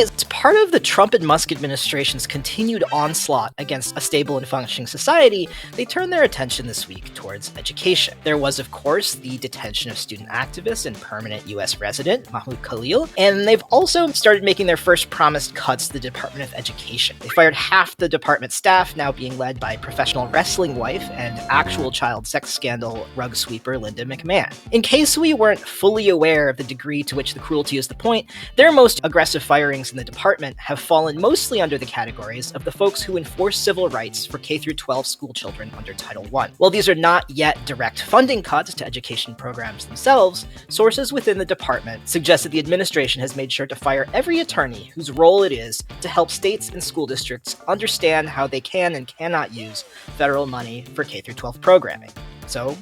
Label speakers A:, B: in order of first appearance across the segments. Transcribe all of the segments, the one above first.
A: As part of the Trump and Musk administration's continued onslaught against a stable and functioning society, they turned their attention this week towards education. There was, of course, the detention of student activist and permanent U.S. resident Mahmoud Khalil, and they've also started making their first promised cuts to the Department of Education. They fired half the department staff, now being led by professional wrestling wife and actual child sex scandal rug sweeper Linda McMahon. In case we weren't fully aware of the degree to which the cruelty is the point, their most aggressive firings in the department have fallen mostly under the categories of the folks who enforce civil rights for K-12 school children under Title I. While these are not yet direct funding cuts to education programs themselves, sources within the department suggest that the administration has made sure to fire every attorney whose role it is to help states and school districts understand how they can and cannot use federal money for K-12 programming. So,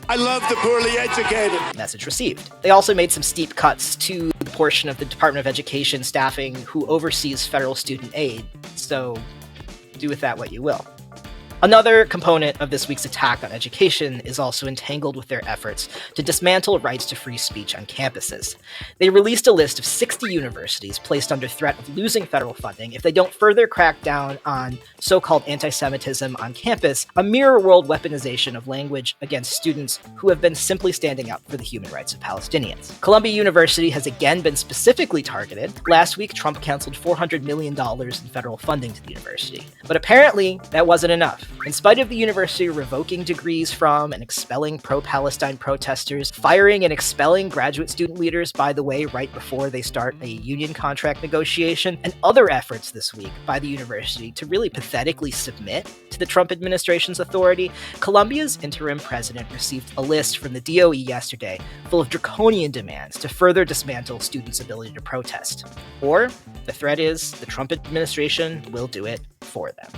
B: I love the poorly educated.
A: Message received. They also made some steep cuts to the portion of the Department of Education staffing who oversees federal student aid, so do with that what you will. Another component of this week's attack on education is also entangled with their efforts to dismantle rights to free speech on campuses. They released a list of 60 universities placed under threat of losing federal funding if they don't further crack down on so-called anti-Semitism on campus, a mirror-world weaponization of language against students who have been simply standing up for the human rights of Palestinians. Columbia University has again been specifically targeted. Last week, Trump canceled $400 million in federal funding to the university. But apparently, that wasn't enough. In spite of the university revoking degrees from and expelling pro-Palestine protesters, firing and expelling graduate student leaders, by the way, right before they start a union contract negotiation, and other efforts this week by the university to really pathetically submit to the Trump administration's authority, Columbia's interim president received a list from the DOE yesterday full of draconian demands to further dismantle students' ability to protest. Or, the threat is, the Trump administration will do it for them.